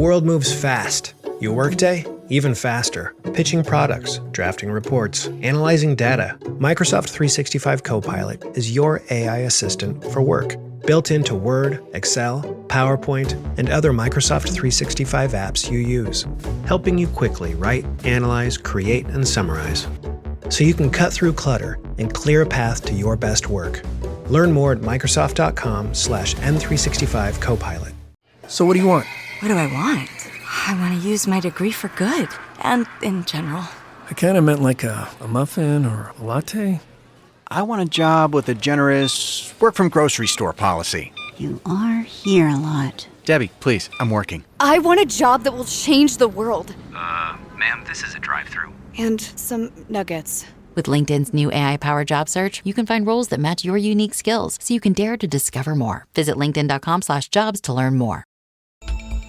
world moves fast. Your workday, even faster. Pitching products, drafting reports, analyzing data. Microsoft 365 Copilot is your AI assistant for work. Built into Word, Excel, PowerPoint, and other Microsoft 365 apps you use. Helping you quickly write, analyze, create, and summarize. So you can cut through clutter and clear a path to your best work. Learn more at Microsoft.com/M365 Copilot. So what do you want? What do I want? I want to use my degree for good, and in general. I kind of meant like a muffin or a latte. I want a job with a generous work-from-grocery-store policy. You are here a lot. Debbie, please, I'm working. I want a job that will change the world. Ma'am, this is a drive-thru. And some nuggets. With LinkedIn's new AI-powered job search, you can find roles that match your unique skills so you can dare to discover more. Visit linkedin.com/jobs to learn more.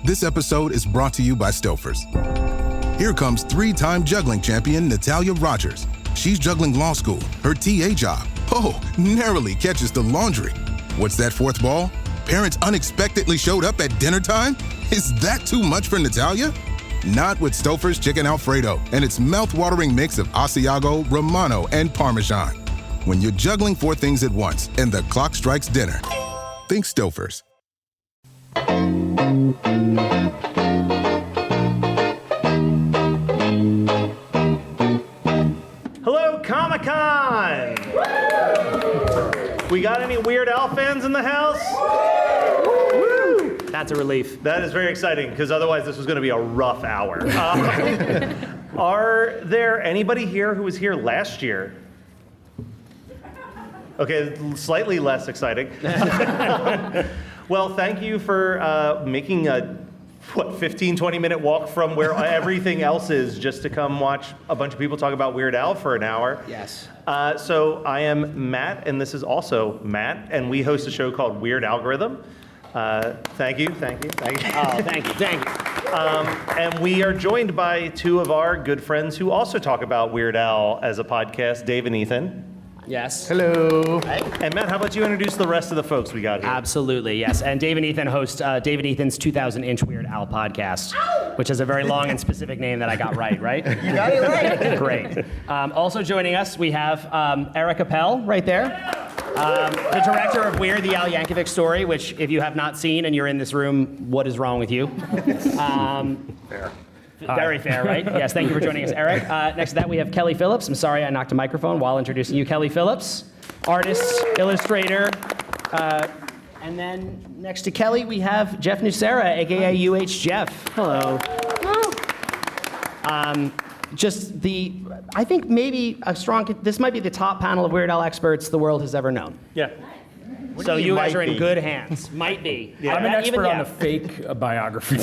This episode is brought to you by Stouffer's. Here comes three-time juggling champion Natalia Rogers. She's juggling law school, her TA job. Oh, narrowly catches the laundry. What's that fourth ball? Parents unexpectedly showed up at dinner time? Is that too much for Natalia? Not with Stouffer's Chicken Alfredo and its mouth-watering mix of Asiago, Romano, and Parmesan. When you're juggling four things at once and the clock strikes dinner, think Stouffer's. Hello, Comic-Con! We got any Weird Al fans in the house? Woo! That's a relief. That is very exciting, because otherwise this was going to be a rough hour. Are there anybody here who was here last year? Okay, slightly less exciting. Well, thank you for making a 15, 20-minute walk from where everything else is just to come watch a bunch of people talk about Weird Al for an hour. Yes. So I am Matt, and this is also Matt, and we host a show called Weird Algorithm. Thank you. Oh, thank you. And we are joined by two of our good friends who also talk about Weird Al as a podcast, Dave and Ethan. Yes. Hello. And Matt, how about you introduce the rest of the folks we got here? Absolutely, yes. And Dave and Ethan host Dave and Ethan's 2,000-inch Weird Al podcast, which is a very long and specific name that I got right? You got it right. Great. Also joining us, we have Eric Appel right there. The director of Weird, the Al Yankovic Story, which if you have not seen and you're in this room, what is wrong with you? Fair. Very fair, right? Yes, thank you for joining us, Eric. Next to that, we have Kelly Phillips. I'm sorry I knocked a microphone while introducing you. Kelly Phillips, artist, illustrator. And then next to Kelly, we have Jeff Nucera, a.k.a. UHJeff. Hello. I think maybe this might be the top panel of Weird Al experts the world has ever known. Yeah. So you guys are in good hands. Might be. Yeah. I'm an expert on the fake biography.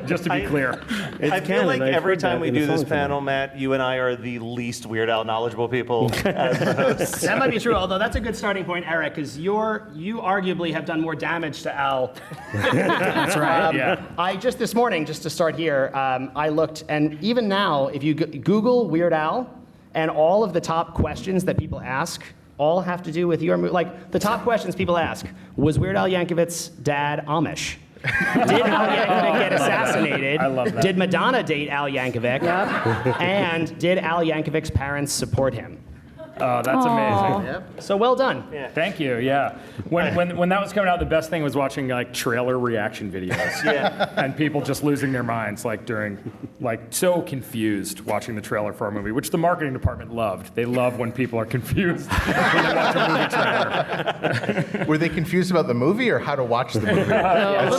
Just to be clear. I feel like every time we do this panel, Matt, you and I are the least Weird Al knowledgeable people as the hosts. That might be true, although that's a good starting point, Eric, because you arguably have done more damage to Al. That's right, yeah. I just this morning, just to start here, I looked, and even now, if you Google Weird Al, and all of the top questions that people ask all have to do with your movie. Like, the top questions people ask, was Weird Al Yankovic's dad Amish? Did Al Yankovic get assassinated? I love that. Did Madonna date Al Yankovic? Yep. And did Al Yankovic's parents support him? Oh, that's amazing. Yep. So well done. Yeah. Thank you, yeah. When that was coming out, the best thing was watching like trailer reaction videos. Yeah. And people just losing their minds, so confused watching the trailer for our movie, which the marketing department loved. They love when people are confused when they watch a movie trailer. Were they confused about the movie or how to watch the movie? A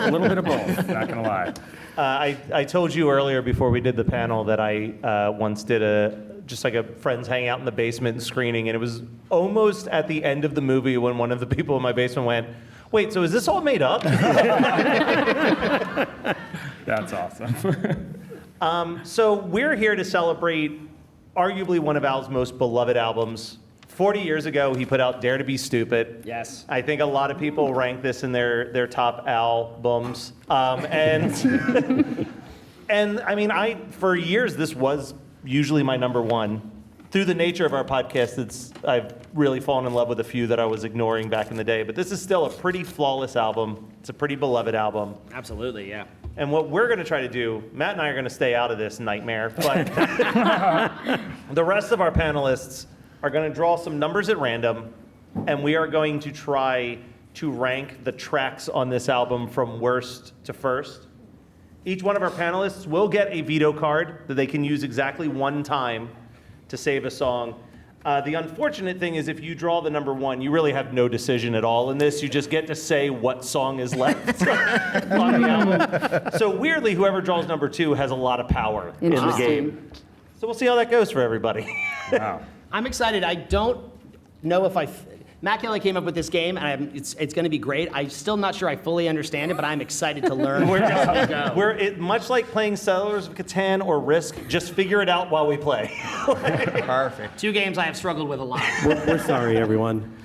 little bit of both, not gonna lie. I told you earlier before we did the panel that I once did just like a friends hang out in the basement screening, and it was almost at the end of the movie when one of the people in my basement went, "Wait, so is this all made up?" That's awesome. So we're here to celebrate arguably one of Al's most beloved albums. 40 years ago, he put out Dare to Be Stupid. Yes. I think a lot of people rank this in their top albums. And I mean, for years, this was usually my number one through the nature of our podcast, I've really fallen in love with a few that I was ignoring back in the day. But this is still a pretty flawless album. It's a pretty beloved album. Absolutely, yeah. And what we're going to try to do, Matt and I are going to stay out of this nightmare, but the rest of our panelists are going to draw some numbers at random, and we are going to try to rank the tracks on this album from worst to first. Each one of our panelists will get a veto card that they can use exactly one time to save a song. The unfortunate thing is if you draw the number 1, you really have no decision at all in this. You just get to say what song is left on the album. So weirdly, whoever draws number 2 has a lot of power in the game. So we'll see how that goes for everybody. Wow. I'm excited. I don't know if Matt Kelly came up with this game, and it's going to be great. I'm still not sure I fully understand it, but I'm excited to learn how to go. Much like playing Settlers of Catan or Risk, just figure it out while we play. Perfect. 2 games I have struggled with a lot. We're sorry, everyone.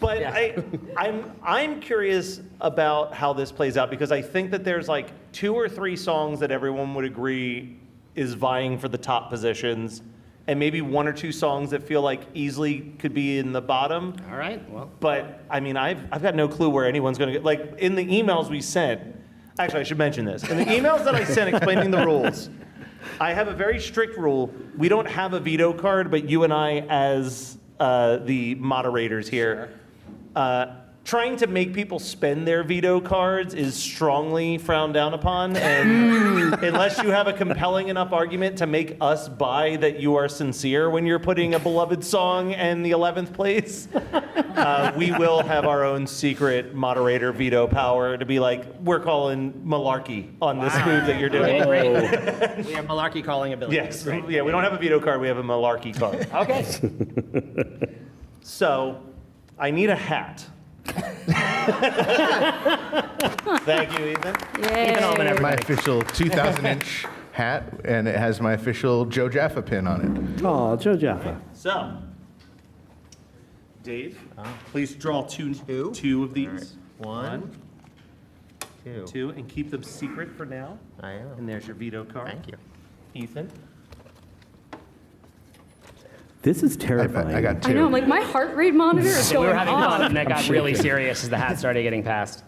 But yeah. I'm curious about how this plays out, because I think that there's like 2 or 3 songs that everyone would agree is vying for the top positions, and maybe 1 or 2 songs that feel like easily could be in the bottom. All right, well. But, I mean, I've got no clue where anyone's going to get. Like, in the emails we sent, actually, I should mention this. In the emails that I sent explaining the rules, I have a very strict rule. We don't have a veto card, but you and I, as the moderators here, trying to make people spend their veto cards is strongly frowned down upon, and unless you have a compelling enough argument to make us buy that you are sincere when you're putting a beloved song in the 11th place, we will have our own secret moderator veto power to be like, we're calling malarkey on this move that you're doing. Great. We have malarkey calling ability. Yes, yeah, we don't have a veto card, we have a malarkey card. Okay. So, I need a hat. Thank you, Ethan. Yay. My official 2,000-inch hat, and it has my official UHJeff pin on it. Oh, UHJeff. So, Dave, please draw two of these. Right. 1, 2, and keep them secret for now. I am. And there's your veto card. Thank you. Ethan. This is terrifying. I got 2. I know, like my heart rate monitor is We going were having fun, off. and that got really serious as the hat started getting passed.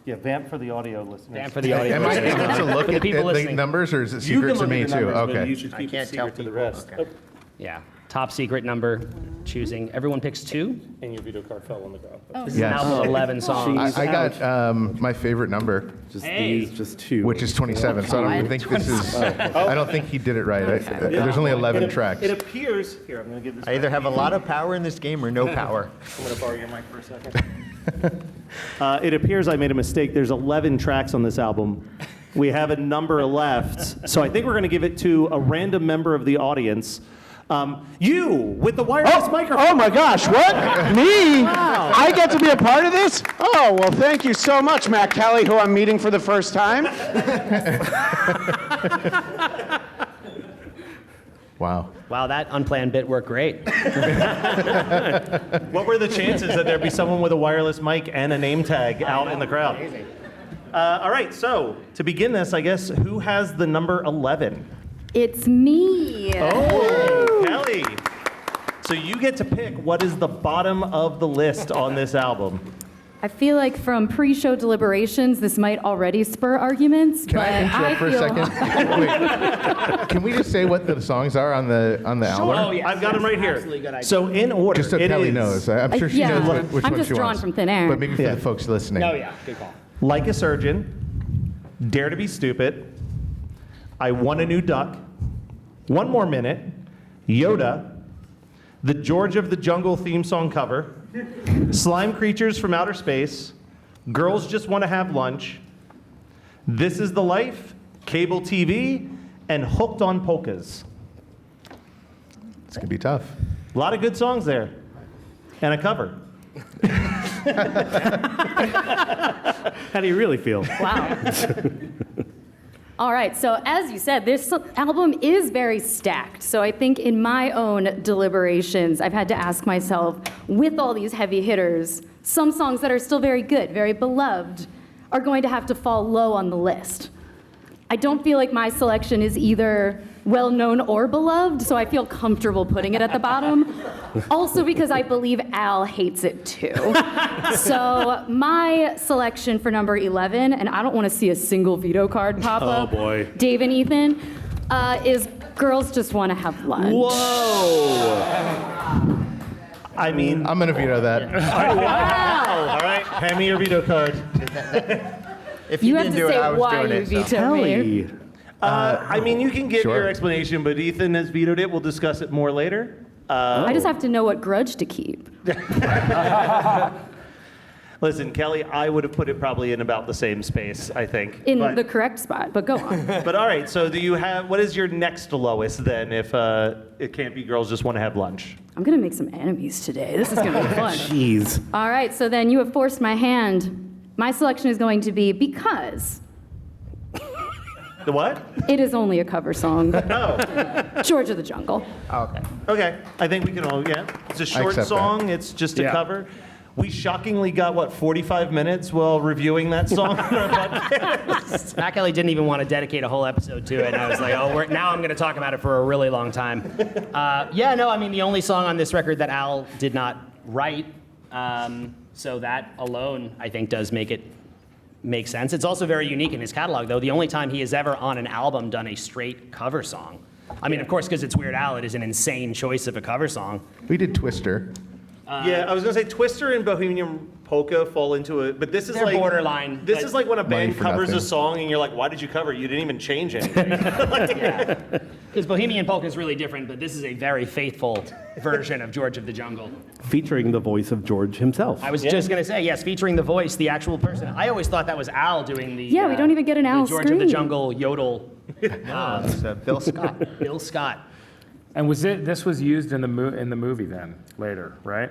Yeah, vamp for the audio listeners. Vamp for the audio Am I listeners. able to look For the at people the listening. numbers, or is it You secret can to look me at the too? numbers, but Okay. you should keep it secret to the rest. Okay. Yeah. Top secret number, choosing. Everyone picks 2. And your veto card fell on the ground. This is an album of 11 songs. I got my favorite number, Just Hey. these, just 2. which is 27. So I don't even think this is. I don't think he did it right. There's only 11 tracks. It appears. Here, I'm going to give this. I either have a lot of power in this game or no power. I'm going to borrow your mic for a second. It appears I made a mistake. There's 11 tracks on this album. We have a number left. So I think we're going to give it to a random member of the audience. You, with the wireless microphone. Oh my gosh, what? Me? Wow. I get to be a part of this? Oh, well, thank you so much, Matt Kelly, who I'm meeting for the first time. Wow. Wow, that unplanned bit worked great. What were the chances that there'd be someone with a wireless mic and a name tag out in the crowd? Amazing. All right, so to begin this, I guess, who has the number 11? It's me. Oh, Kelly. So you get to pick what is the bottom of the list on this album. I feel like from pre-show deliberations, this might already spur arguments, Can but I interrupt for a feel... second? Wait. Can we just say what the songs are on the album? Oh, yes, I've got them right here. Absolutely good idea. So in order, Just so it Kelly is knows. I'm sure she yeah. knows which I'm one just she drawn wants. from thin air. But maybe for the folks listening. Oh, yeah, good call. Like a Surgeon, Dare to be Stupid, I Want a New Duck, One More Minute, Yoda, the George of the Jungle theme song cover, Slime Creatures from Outer Space, Girls Just Want to Have Lunch, This Is the Life, Cable TV, and Hooked on Polkas. It's going to be tough. A lot of good songs there. And a cover. How do you really feel? Wow. All right, so as you said, this album is very stacked. So I think in my own deliberations, I've had to ask myself, with all these heavy hitters, some songs that are still very good, very beloved, are going to have to fall low on the list. I don't feel like my selection is either well-known or beloved, so I feel comfortable putting it at the bottom. Also because I believe Al hates it too. So my selection for number 11, and I don't want to see a single veto card pop up. Oh boy. Dave and Ethan, is Girls Just Want to Have Lunch. Whoa! I mean, I'm going to veto that. wow! All right, hand me your veto card. If You you have didn't to do it, say I was why doing you it. So. veto me. Kelly. I mean, you can give Sure. your explanation, but Ethan has vetoed it. We'll discuss it more later. I just have to know what grudge to keep. Listen, Kelly, I would have put it probably in about the same space, I think. In but, the correct spot, but go on. But all right, so what is your next lowest then if it can't be Girls Just Want to Have Lunch? I'm gonna make some enemies today. This is gonna be fun. Jeez. All right, so then you have forced my hand. My selection is going to be Because. The what? It is only a cover song. Oh, George of the Jungle. Okay. okay. I think we can all, yeah. It's a short accept song. It's just a Yeah. cover. We shockingly got, 45 minutes while reviewing that song on our podcast? Matt Kelly didn't even want to dedicate a whole episode to it, and I was like, now I'm going to talk about it for a really long time. The only song on this record that Al did not write, so that alone, I think, does make sense. It's also very unique in his catalog, though. The only time he has ever on an album done a straight cover song. I mean, of course, because it's Weird Al, it is an insane choice of a cover song. We did Twister. Yeah, I was gonna say Twister and Bohemian Polka fall into it, but this is They're like borderline, This but- is like when a band for covers nothing. a song and you're like, why did you cover it? You didn't even change anything. Because Bohemian Polka is really different, but this is a very faithful version of George of the Jungle. Featuring the voice of George himself. I was just going to say, yes, featuring the voice, the actual person. I always thought that was Al doing the Yeah, we don't even get an Al the George of the scream. Jungle yodel. It's Bill Scott. Bill Scott. And this was used in the movie then later, right?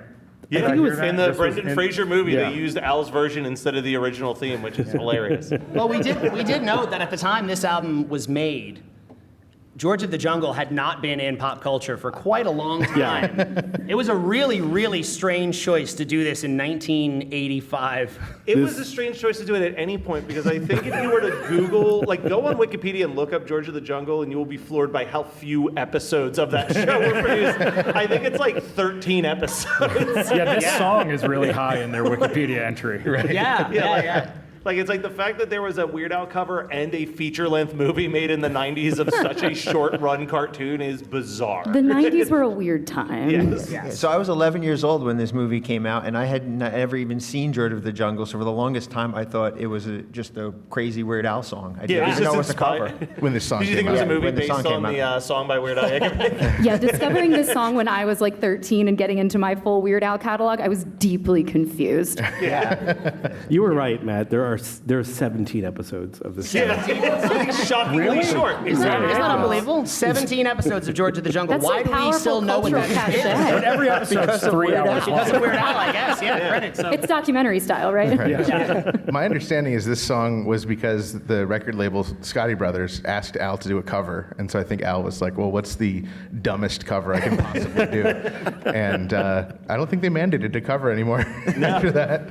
Yeah, Did I hear that? in the This was Brendan in- Fraser movie, Yeah. they used Al's version instead of the original theme, which is hilarious. Well, we did note that at the time this album was made, George of the Jungle had not been in pop culture for quite a long time. It was a really, really strange choice to do this in 1985. It was a strange choice to do it at any point because I think if you were to Google, go on Wikipedia and look up George of the Jungle, and you will be floored by how few episodes of that show were produced. I think it's like 13 episodes. Yeah, this song is really high in their Wikipedia entry. Right? Yeah. It's like the fact that there was a Weird Al cover and a feature-length movie made in the 90s of such a short-run cartoon is bizarre. The 90s were a weird time. Yes. Yeah, so I was 11 years old when this movie came out, and I had never even seen George of the Jungle. So for the longest time, I thought it was just a crazy Weird Al song. I didn't even know it was a cover. When this song Did you came think it was a out. movie when the based song on came the song by Weird Al? Yeah, discovering this song when I was 13 and getting into my full Weird Al catalog, I was deeply confused. You were right, Matt. There are 17 episodes of this. It's shockingly short. Isn't that unbelievable? 17 episodes of George of the Jungle. That's Why a do we powerful still know what cultural that is? cachet. But every episode's 3 hours long. Because of Weird Al, I guess. Yeah, credit. So. It's documentary style, right? My understanding is this song was because the record label Scotty Brothers asked Al to do a cover, and so I think Al was like, well, what's the dumbest cover I can possibly do? And I don't think they mandated a cover anymore after that.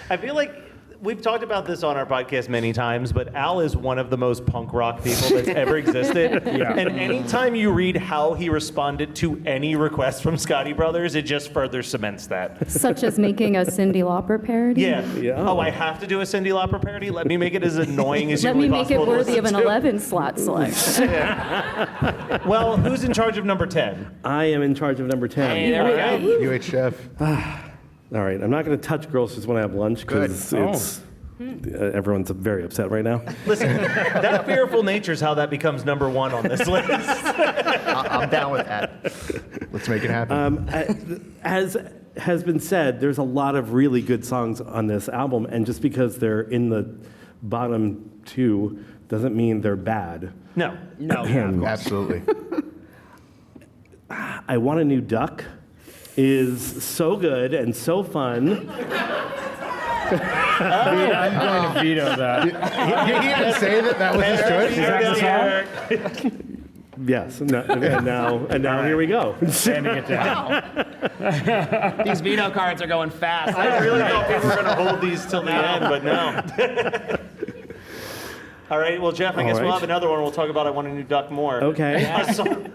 I feel like we've talked about this on our podcast many times, but Al is one of the most punk rock people that's ever existed. Yeah. And anytime you read how he responded to any request from Scotty Brothers, it just further cements that. Such as making a Cyndi Lauper parody. Yeah. Oh, I have to do a Cyndi Lauper parody? Let me make it as annoying as Let humanly me make it possible to worthy of an listen to. 11 slot selection. Well, who's in charge of number 10? I am in charge of number 10. Hey, there we go. UHJeff. All right, I'm not going to touch Girls Just Want to Have Lunch because it's everyone's very upset right now. Listen, that fearful nature is how that becomes number 1 on this list. I'm down with that. Let's make it happen. As has been said, there's a lot of really good songs on this album, and just because they're in the bottom 2 doesn't mean they're bad. No. Absolutely. I Want a New Duck is so good and so fun. I'm going to veto that. Did he even say that was his choice? Yes, and now here we go. Handing it down. These veto cards are going fast. I really thought we were going to hold these till the end, but no. All right, well, Jeff, I guess we'll have another one. We'll talk about I Want a New Duck more. Okay.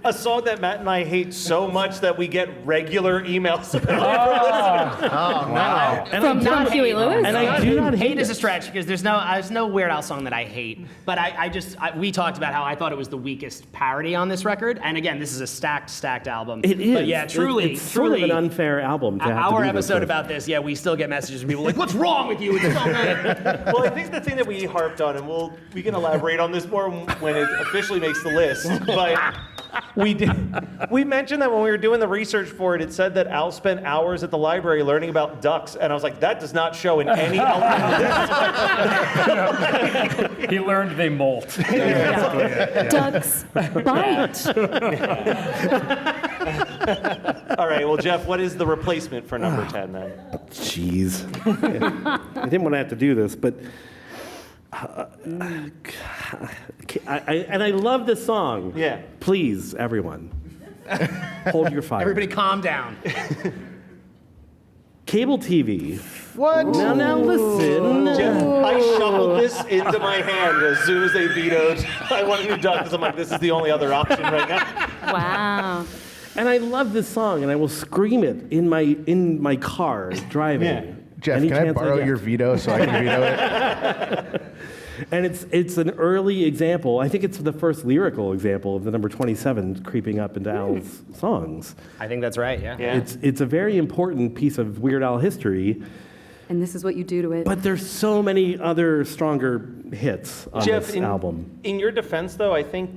A song that Matt and I hate so much that we get regular emails about. Wow. From not Huey Lewis? And I do not hate is a stretch because there's no Weird Al song that I hate. But we talked about how I thought it was the weakest parody on this record. And again, this is a stacked album. It is. But yeah, truly, it's sort of an unfair album to have to our do this episode with. about this, we still get messages from people like, what's wrong with you? It's so good. Well, I think the thing that we harped on, and we can elaborate on this more when it officially makes the list, but we mentioned that when we were doing the research for it, it said that Al spent hours at the library learning about ducks, and I was like, that does not show in any element. He learned they molt. Ducks bite. All right, well, Jeff, what is the replacement for number 10 then? Jeez. I didn't want to have to do this, but I love this song. Yeah. Please, everyone, hold your fire. Everybody calm down. Cable TV. What? Now listen. Jeff, I shuffled this into my hand as soon as they vetoed I Want a New Duck, because I'm like, this is the only other option right now. Wow. And I love this song, and I will scream it in my car driving. Yeah. Jeff, Any can I chance borrow get. your veto so I can veto it? And it's an early example. I think it's the first lyrical example of the number 27 creeping up into Al's songs. I think that's right, yeah. It's a very important piece of Weird Al history. And this is what you do to it. But there's so many other stronger hits on Jeff, this album. In your defense, though, I think,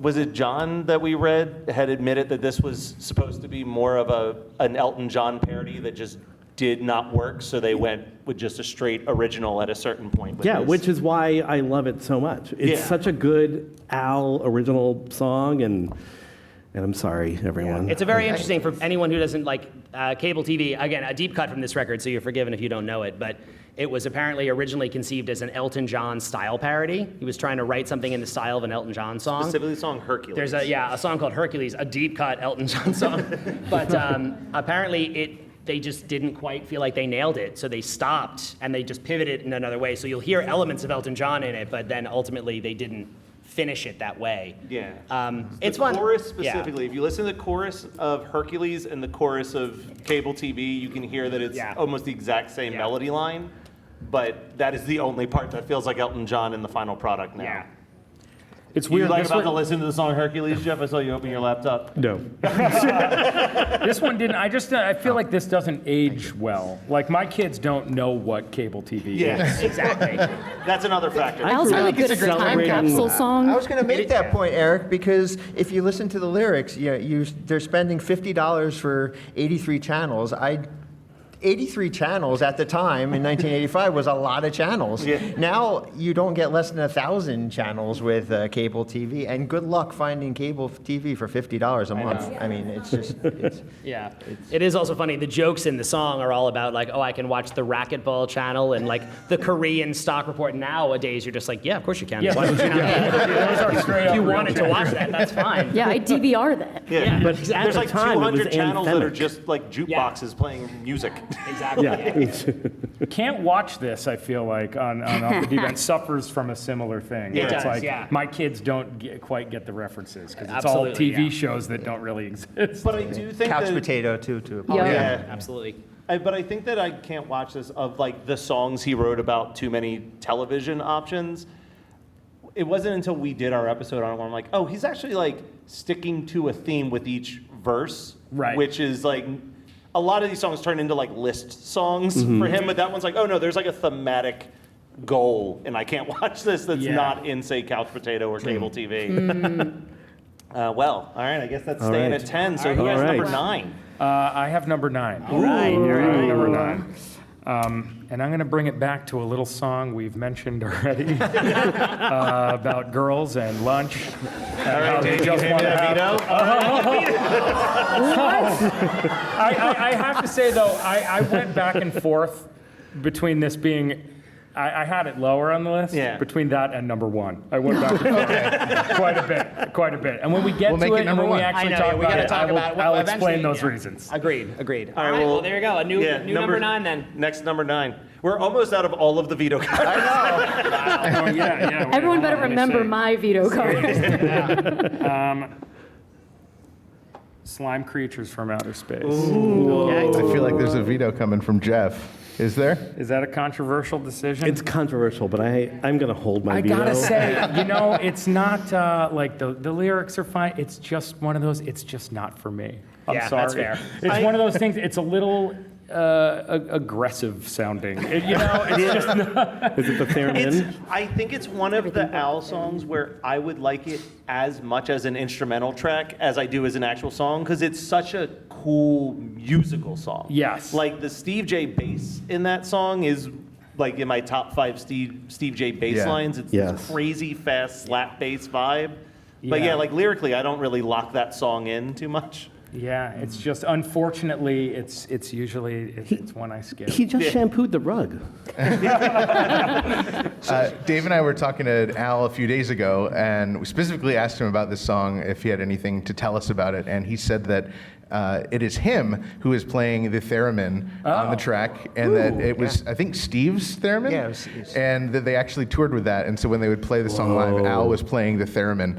was it John that we read had admitted that this was supposed to be more of an Elton John parody that just did not work, so they went with just a straight original at a certain point. Yeah, which is why I love it so much. It's such a good Al original song, and I'm sorry, everyone. It's a very interesting for anyone who doesn't like cable TV. Again, a deep cut from this record, so you're forgiven if you don't know it, but it was apparently originally conceived as an Elton John style parody. He was trying to write something in the style of an Elton John song. Specifically the song Hercules. There's a song called Hercules, a deep cut Elton John song. But apparently they just didn't quite feel like they nailed it, so they stopped and they just pivoted in another way. So you'll hear elements of Elton John in it, but then ultimately they didn't finish it that way. Yeah. It's the fun. chorus specifically, if you listen to the chorus of Hercules and the chorus of Cable TV, you can hear that it's almost the exact same melody line, but that is the only part that feels like Elton John in the final product now. Yeah. It's weird. You like about to listen to the song Hercules, Jeff? I saw you open your laptop. No. This one didn't. I feel like this doesn't age well. Like, my kids don't know what cable TV is. Yes, exactly. That's another factor. Al's really good at the time capsule song. I was going to make that point, Eric, because if you listen to the lyrics, they're spending $50 for 83 channels. 83 channels at the time in 1985 was a lot of channels. Yeah. Now you don't get less than 1,000 channels with cable TV, and good luck finding cable TV for $50 a month. I mean, it's just. Yeah. It is also funny. The jokes in the song are all about like, oh, I can watch the racquetball channel and like the Korean stock report. Nowadays, you're just like, yeah, of course you can. Yeah. Why would you not? Those are straight If up you real wanted to watch that, that's fine. Yeah, I DVR that. Yeah, But there's at the like time, it was 200 channels that are anthemic. just like jukeboxes playing music. Exactly. Yeah. Can't watch this, I feel like, on Off the Deep End. Suffers from a similar thing. Yeah. It It's does, like, yeah. my kids don't quite get the references, because it's Absolutely, all TV yeah. shows that don't really exist. But I do think Couch that, potato, too. Yeah. Absolutely. But I think that I can't watch this of like the songs he wrote about too many television options. It wasn't until we did our episode on it where I'm like, oh, he's actually like sticking to a theme with each verse, Right. Which is like a lot of these songs turn into like list songs for him, but that one's like, oh no, there's like a thematic goal, and I can't watch this that's Yeah. not in say Couch Potato or cable TV. Well, all right, I guess that's All staying right. at 10. So who All has right. number 9? I have number 9. All right. Number 9. And I'm going to bring it back to a little song we've mentioned already about girls and lunch. All right, Dave, you hand me that veto? I have to say, though, I went back and forth between this being... I had it lower on the list. Yeah. Between that and number 1. I went back and forth quite a bit. And when we get We'll to make it it and number when we 1. actually I know, talk yeah, we about gotta it, talk about it. Well, I'll explain eventually, those yeah. reasons. Agreed. All right, Well, there you go. A new number 9 then. Next number 9. We're almost out of all of the veto cards. Oh, yeah. Everyone better remember my veto card. Slime creatures from outer space. I feel like there's a veto coming from Jeff. Is there? Is that a controversial decision? It's controversial, but I'm going to hold my veto. I gotta say, it's not like the lyrics are fine. It's just one of those. It's just not for me. I'm sorry. That's fair. It's one of those things. It's a little aggressive sounding. It's just not. Is it the theremin? I think it's one of the Al songs where I would like it as much as an instrumental track as I do as an actual song, because it's such a cool musical song. Yes. Like the Steve J bass in that song is like in my top 5 Steve J bass lines. It's this crazy fast slap bass vibe. But like lyrically, I don't really lock that song in too much. Yeah, it's just unfortunately, it's usually it's one I skip. He just shampooed the rug. Dave and I were talking to Al a few days ago, and we specifically asked him about this song, if he had anything to tell us about it, and he said that it is him who is playing the theremin on the track, and that it was, I think, Steve's theremin? Yeah, it was Steve's. And that they actually toured with that, and so when they would play the song live, Al was playing the theremin.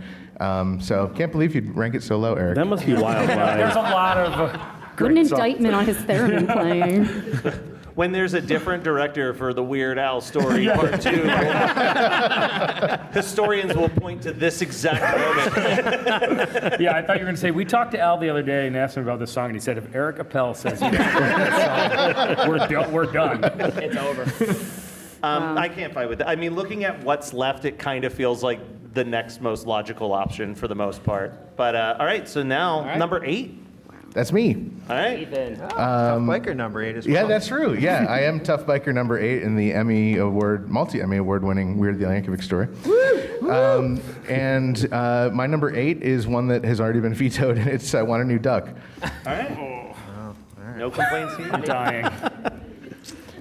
So can't believe you'd rank it so low, Eric. That must be wild. There's a lot of What an indictment on his theremin playing. When there's a different director for the Weird Al story part 2, historians will point to this exact moment. Yeah, I thought you were going to say, we talked to Al the other day and asked him about this song, and he said, if Eric Appel says he doesn't like this song, we're done. It's over. I can't fight with that. I mean, looking at what's left, it kind of feels like the next most logical option for the most part. But all right, so now number 8. That's me. All right. Ethan. Tough Biker number 8 as well. Yeah, that's true. Yeah, I am Tough Biker number 8 in the multi-Emmy award-winning Weird the Al Yankovic story. Woo! And my number 8 is one that has already been vetoed, and it's I Want a New Duck. All right. No complaints here. I'm dying.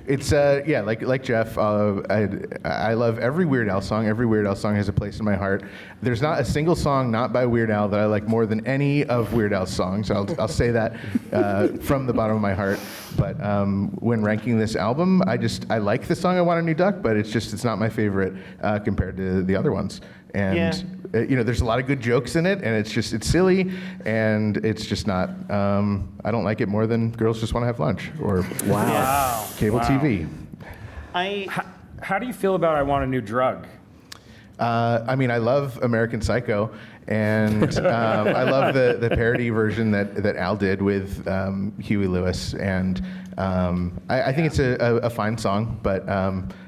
It's like Jeff. I love every Weird Al song. Every Weird Al song has a place in my heart. There's not a single song not by Weird Al that I like more than any of Weird Al's songs. I'll say that from the bottom of my heart. But when ranking this album, I like the song "I Want a New Duck," but it's not my favorite compared to the other ones. And there's a lot of good jokes in it, and it's silly, and it's just not. I don't like it more than Girls Just Want to Have Lunch or cable TV. How do you feel about I Want a New Drug? I mean, I love American Psycho, and I love the parody version that Al did with Huey Lewis, and I think it's a fine song, but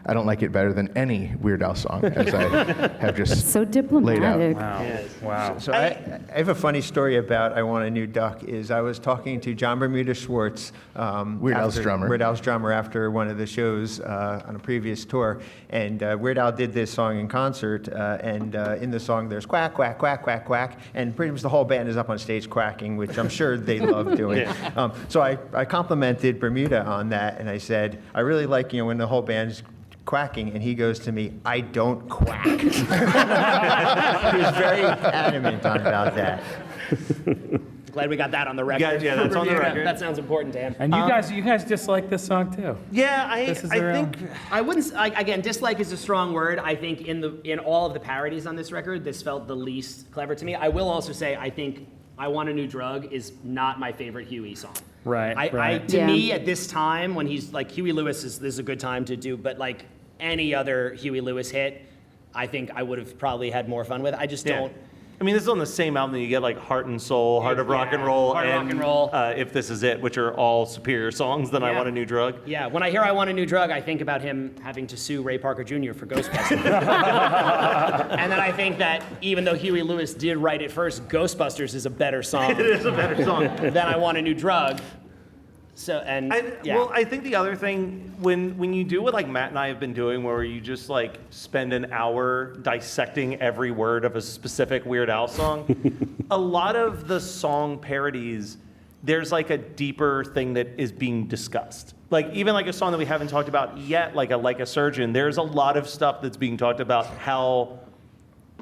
I don't like it better than any Weird Al song, as I have just so diplomatic. laid out. Wow. So I have a funny story about I Want a New Duck. Is I was talking to John Bermuda Schwartz, Weird Al's drummer, after one of the shows on a previous tour, and Weird Al did this song in concert, and in the song there's quack, quack, quack, quack, quack, and pretty much the whole band is up on stage quacking, which I'm sure they love doing. So I complimented Bermuda on that, and I said, I really like when the whole band's quacking, and he goes to me, I don't quack. He was very adamant about that. Glad we got that on the record. Yeah, that's on the record. That sounds important to him. And you guys dislike this song too. Yeah, I think I wouldn't. Again, dislike is a strong word. I think in all of the parodies on this record, this felt the least clever to me. I will also say I think I Want a New Drug is not my favorite Huey song. Right. To me, at this time, when he's like Huey Lewis, this is a good time to do. But like any other Huey Lewis hit, I think I would have probably had more fun with. I just don't. I mean, this is on the same album that you get like Heart and Soul, Heart of Rock and Roll, and If This Is It, which are all superior songs than I Want a New Drug. Yeah, when I hear I Want a New Drug, I think about him having to sue Ray Parker Jr. for Ghostbusters. And then I think that even though Huey Lewis did write it first, Ghostbusters is a better song. It is a better song than I Want a New Drug. So Well, I think the other thing when you do what like Matt and I have been doing, where you just like spend an hour dissecting every word of a specific Weird Al song, a lot of the song parodies, there's like a deeper thing that is being discussed. Like even like a song that we haven't talked about yet, like a Surgeon. There's a lot of stuff that's being talked about how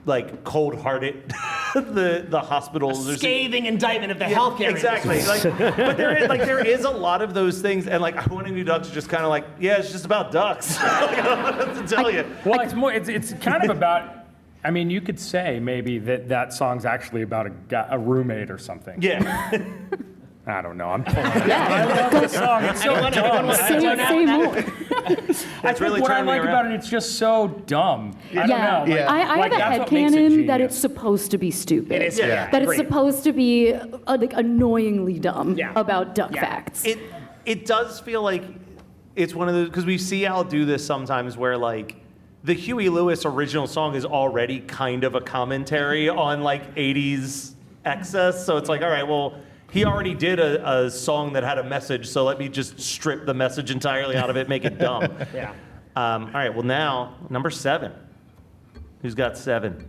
like cold-hearted the hospitals. A scathing indictment of the healthcare exactly. industry. But there is a lot of those things, and like I Want a New Duck's just kind of like, yeah, it's just about ducks. I don't know what to tell you. Well, it's kind of about. I mean, you could say maybe that song's actually about a roommate or something. Yeah. I don't know. I'm pulling it. I love the song. It's so dumb. Say more. That's really what I like about it. It's just so dumb. I don't know. I have a headcanon that it's supposed to be stupid. It is. That it's supposed to be annoyingly dumb about duck facts. It does feel like it's one of those, because we see Al do this sometimes where like the Huey Lewis original song is already kind of a commentary on like 80s excess. So it's like, all right, well, he already did a song that had a message, so let me just strip the message entirely out of it, make it dumb. Yeah. All right, well now, number 7. Who's got 7?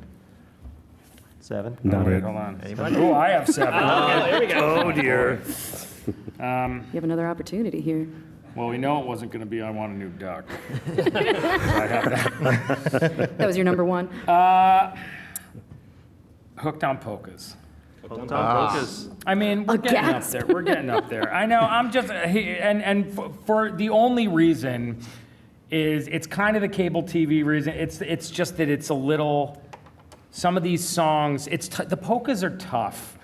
7? No, wait, hold on. Anybody? Oh, I have 7. Oh, there we go. Oh, dear. You have another opportunity here. Well, we know it wasn't going to be I Want a New Duck. I have that. That was your number 1? Hooked on Polkas. Polkas. I mean, we're getting up there. We're getting up there. I know. I'm just for the only reason is it's kind of the cable TV reason. It's just that it's a little. Some of these songs, the polkas are tough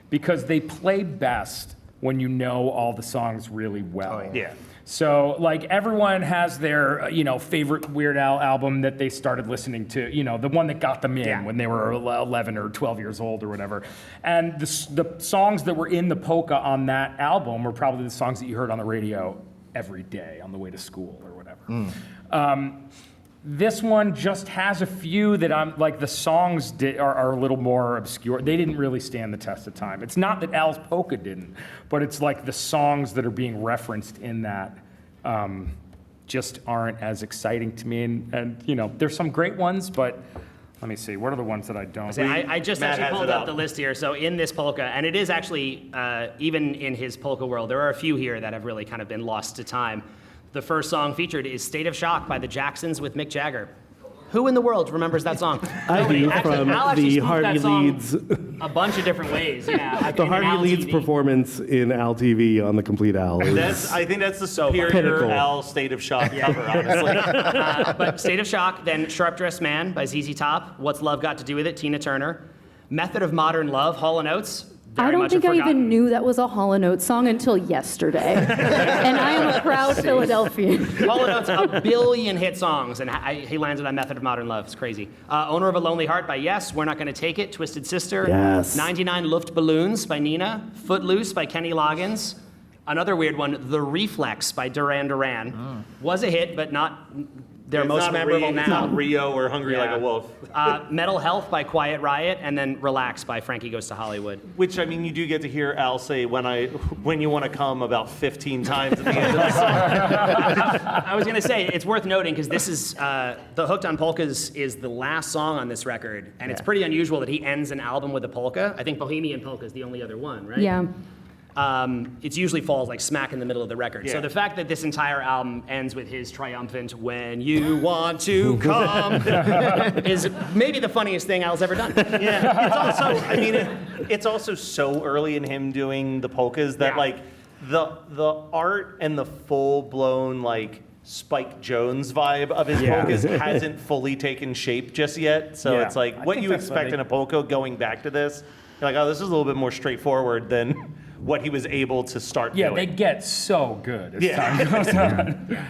because they play best when you know all the songs really well. Oh, yeah. So, like, everyone has their, favorite Weird Al album that they started listening to, the one that got them in when they were 11 or 12 years old or whatever. And the songs that were in the polka on that album were probably the songs that you heard on the radio every day on the way to school or whatever. This one just has a few that I'm like the songs are a little more obscure. They didn't really stand the test of time. It's not that Al's polka didn't, but it's like the songs that are being referenced in that just aren't as exciting to me. And there's some great ones, but let me see. What are the ones that I don't? I just actually pulled up the list here. So in this polka, and it is actually even in his polka world, there are a few here that have really kind of been lost to time. The first song featured is State of Shock by the Jacksons with Mick Jagger. Who in the world remembers that song? I do, from the Harvey Leeds. A bunch of different ways, yeah. The Harvey Leeds performance in Al TV on the Complete Al. I think that's the superior pinnacle. Al State of Shock cover, honestly. But State of Shock, then Sharp Dressed Man by ZZ Top, What's Love Got to Do with It, Tina Turner, Method of Modern Love, Hall & Oates. I don't think I even knew that was a Hall & Oates song until yesterday. And I am a proud Philadelphian. Hall & Oates, a billion hit songs, and he landed on Method of Modern Love. It's crazy. Owner of a Lonely Heart by Yes, We're Not Gonna Take It, Twisted Sister. Yes. 99 Luftballons by Nina. Footloose by Kenny Loggins. Another weird one, The Reflex by Duran Duran. Was a hit, but not their most memorable now. It's not Rio or Hungry Like a Wolf. Mental Health by Quiet Riot, and then Relax by Frankie Goes to Hollywood. Which, I mean, you do get to hear Al say when you want to come about 15 times at the end of the song. I was going to say, it's worth noting, because this is, the Hooked on Polkas is the last song on this record, and it's pretty unusual that he ends an album with a polka. I think Bohemian Polka is the only other one, right? Yeah. It usually falls like smack in the middle of the record. Yeah. So the fact that this entire album ends with his triumphant "When You Want to Come" is maybe the funniest thing Al's ever done. Yeah, it's also, I mean, it's also so early in him doing the polkas that like the art and the full-blown like Spike Jones vibe of his polkas hasn't fully taken shape just yet. So it's like what you expect in a polka going back to this. You're like, oh, this is a little bit more straightforward than what he was able to start doing. Yeah, they get so good as time goes on.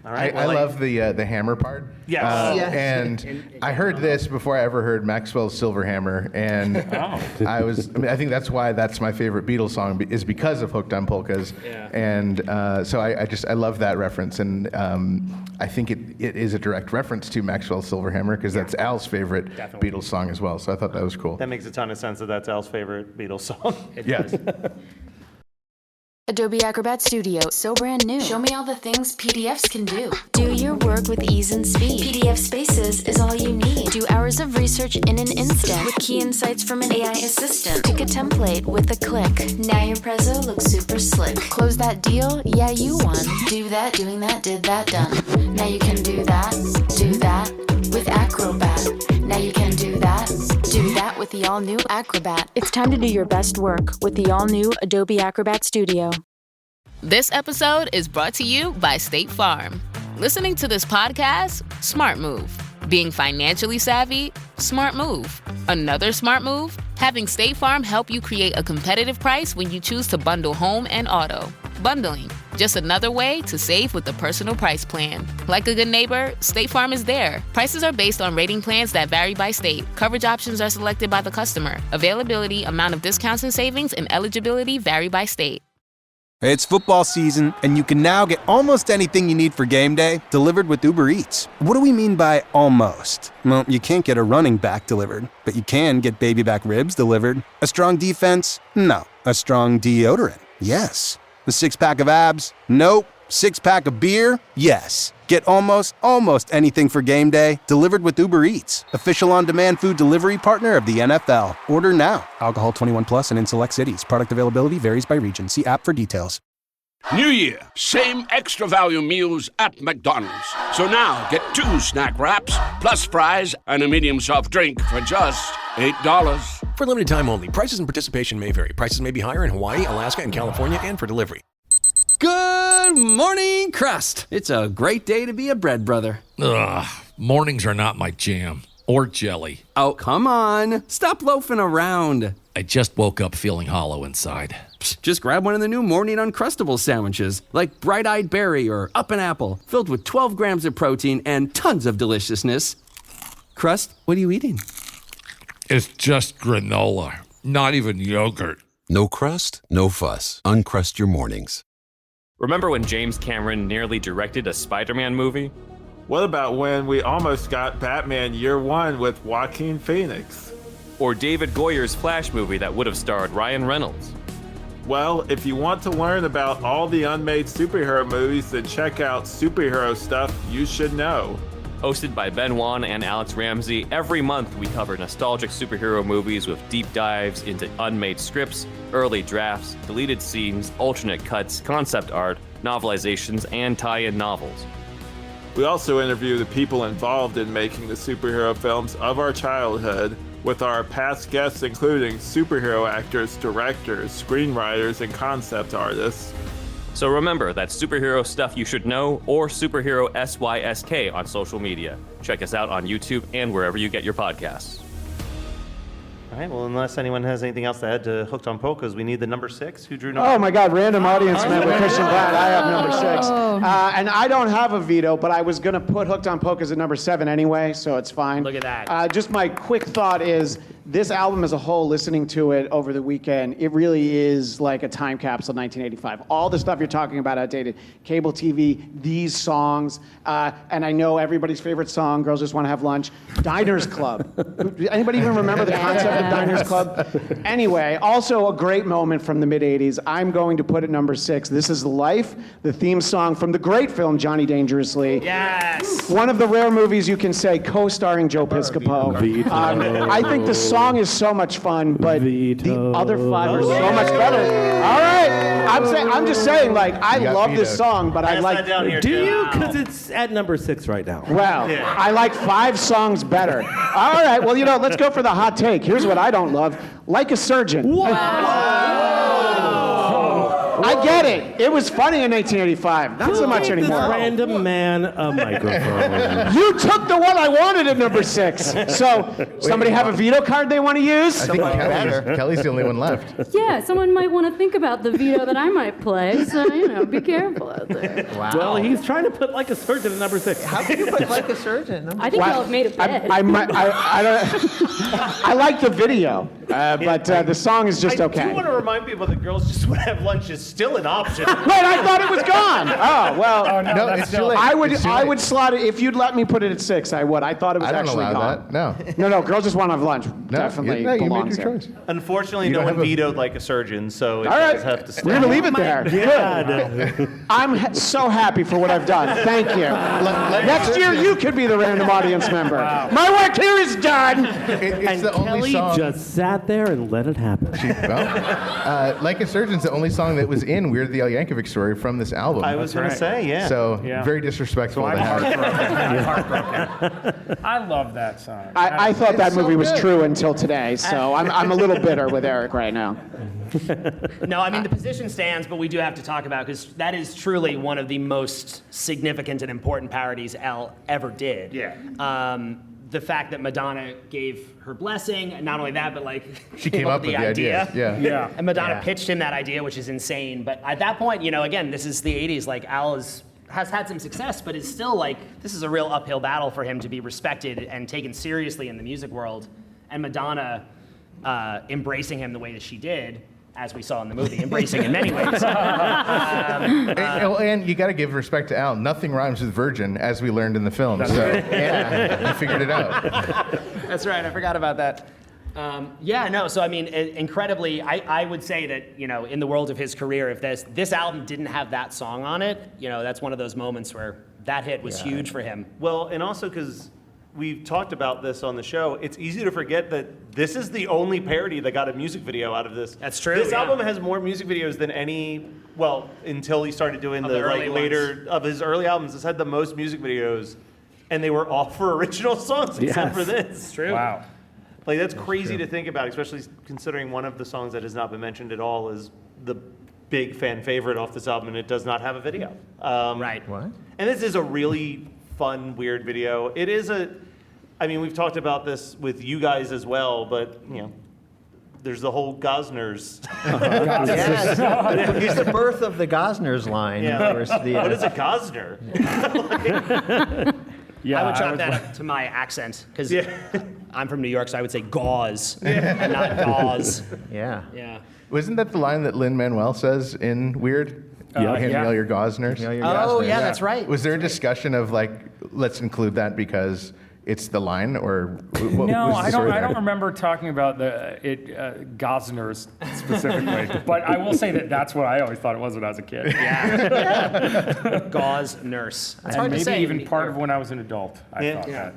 All right, I love the hammer part. Yes. And I heard this before I ever heard Maxwell's Silver Hammer, and I think that's why that's my favorite Beatles song is because of Hooked on Polkas. Yeah. And so I love that reference, and I think it is a direct reference to Maxwell's Silver Hammer because that's Al's favorite Beatles song as well. So I thought that was cool. That makes a ton of sense that that's Al's favorite Beatles song. Yes. Adobe Acrobat Studio, so brand new. Show me all the things PDFs can do. Do your work with ease and speed. PDF Spaces is all you need. Do hours of research in an instant with key insights from an AI assistant. Pick a template with a click. Now your prezzo looks super slick. Close that deal? Yeah, you won. Do that, doing that, did that, done. Now you can do that with Acrobat. Now you can do that with the all-new Acrobat. It's time to do your best work with the all-new Adobe Acrobat Studio. This episode is brought to you by State Farm. Listening to this podcast? Smart move. Being financially savvy? Smart move. Another smart move? Having State Farm help you create a competitive price when you choose to bundle home and auto. Bundling, just another way to save with the personal price plan. Like a good neighbor, State Farm is there. Prices are based on rating plans that vary by state. Coverage options are selected by the customer. Availability, amount of discounts and savings, and eligibility vary by state. It's football season, and you can now get almost anything you need for game day delivered with Uber Eats. What do we mean by almost? Well, you can't get a running back delivered, but you can get baby back ribs delivered. A strong defense? No. A strong deodorant? Yes. A six-pack of abs? Nope. Six-pack of beer? Yes. Get almost anything for game day delivered with Uber Eats, official on-demand food delivery partner of the NFL. Order now. Alcohol 21 plus and in select cities. Product availability varies by region. See app for details. New year, same extra value meals at McDonald's. So now get 2 snack wraps, plus fries and a medium soft drink for just $8. For limited time only. Prices and participation may vary. Prices may be higher in Hawaii, Alaska, and California, and for delivery. Good morning, Crust. It's a great day to be a bread brother. Ugh, mornings are not my jam. Or jelly. Oh, come on. Stop loafing around. I just woke up feeling hollow inside. Just grab one of the new Morning Uncrustables sandwiches, like Bright-Eyed Berry or Up and Apple, filled with 12 grams of protein and tons of deliciousness. Crust, what are you eating? It's just granola, not even yogurt. No crust, no fuss. Uncrust your mornings. Remember when James Cameron nearly directed a Spider-Man movie? What about when we almost got Batman Year One with Joaquin Phoenix? Or David Goyer's Flash movie that would have starred Ryan Reynolds? Well, if you want to learn about all the unmade superhero movies, then check out Superhero Stuff You Should Know. Hosted by Ben Wan and Alex Ramsey, every month we cover nostalgic superhero movies with deep dives into unmade scripts, early drafts, deleted scenes, alternate cuts, concept art, novelizations, and tie-in novels. We also interview the people involved in making the superhero films of our childhood, with our past guests including superhero actors, directors, screenwriters, and concept artists. So remember, that's Superhero Stuff You Should Know, or Superhero SYSK on social media. Check us out on YouTube and wherever you get your podcasts. All right, well, unless anyone has anything else to add to Hooked on Polkas, we need the number 6. Who drew number 6? Oh my God, random audience member Christian Bladt. I have number 6. And I don't have a veto, but I was going to put Hooked on Polkas at number 7 anyway, so it's fine. Look at that. Just my quick thought is, this album as a whole, listening to it over the weekend, it really is like a time capsule 1985. All the stuff you're talking about outdated. Cable TV, these songs, and I know everybody's favorite song, Girls Just Want to Have Lunch, Diners Club. Anybody even remember the concept of Diners Club? Anyway, also a great moment from the mid-'80s. I'm going to put it number 6. This Is the Life, the theme song from the great film Johnny Dangerously. Yes! One of the rare movies you can say co-starring Joe Piscopo. I think the song is so much fun, but the other 5 are so much better. All right, I'm just saying, like, I love this song, but I like. Do you? Because it's at number 6 right now. Well, I like 5 songs better. All right, well, let's go for the hot take. Here's what I don't love: Like a Surgeon. I get it. It was funny in 1985. Not so much anymore. This random man a microphone. You took the one I wanted at number 6. So, somebody have a veto card they want to use? I think Kelly's the only one left. Yeah, someone might want to think about the veto that I might play, so, be careful out there. Wow. Well, he's trying to put Like a Surgeon at number 6. How can you put Like a Surgeon? I think y'all have made a bet. I like the video, but the song is just okay. I do want to remind people that Girls Just Want to Have Lunch is still an option. Wait, I thought it was gone. Oh, well. Oh, no, it's too late. I would slot it, if you'd let me put it at 6, I would. I thought it was actually gone. I don't allow that, no. No, Girls Just Want to Have Lunch definitely belongs there. Unfortunately, no one vetoed Like a Surgeon, so it does have to stay. We're going to leave it there. Good. I'm so happy for what I've done. Thank you. Next year, you could be the random audience member. Wow. My work here is done. It's the only Kelly song. just sat there and let it happen. Like a Surgeon's the only song that was in Weird the Al Yankovic Story from this album. I was going to say, yeah. So Yeah. very disrespectful So to I'm have. heartbroken. I love that song. I thought that so movie was good. true until today, so I'm a little bitter with Eric right now. No, I mean, the position stands, but we do have to talk about, because that is truly one of the most significant and important parodies Al ever did. Yeah. The fact that Madonna gave her blessing, and not only that, but like She came up with the idea. Yeah. And Madonna Yeah. pitched him that idea, which is insane. But at that point, you know, again, this is the 80s. Like Al has had some success, but it's still like, this is a real uphill battle for him to be respected and taken seriously in the music world. And Madonna embracing him the way that she did, as we saw in the movie, embracing in many ways. And you got to give respect to Al. Nothing rhymes with virgin, as we learned in the film. So yeah, you figured it out. That's right. I forgot about that. So I mean, incredibly, I would say that, you know, in the world of his career, if this album didn't have that song on it, you know, that's one of those moments where that hit was huge for him. Well, and also because we've talked about this on the show, it's easy to forget that this is the only parody that got a music video out of this. That's true. This yeah. album has more music videos than any, well, until he started doing Of the the early like later of his early albums. This had the most music videos, and they were all for original songs except for this. It's true. Wow. Like that's crazy to think about, especially considering one of the songs that has not been mentioned at all is the big fan favorite off this album, and it does not have a video. Right. What? And this is a really fun, weird video. It is I mean, we've talked about this with you guys as well, but, you know, there's the whole Gosners. Yes. He's the birth of the Gosners line. Yeah. Of course, What is a Gosner? Yeah, I would chalk that up to my accent, because I'm from New York, so I would say gauze, and not gauze. Yeah. Yeah. Wasn't that the line that Lin-Manuel says in Weird? Hand me all your Gosners. Oh, yeah, that's right. Was there a discussion of like, let's include that because it's the line, or what No, was the I story there? don't remember talking about Gosners specifically, but I will say that that's what I always thought it was when I was a kid. Yeah. Gauze nurse. It's And hard maybe to say. even part of when I was an adult, I thought that.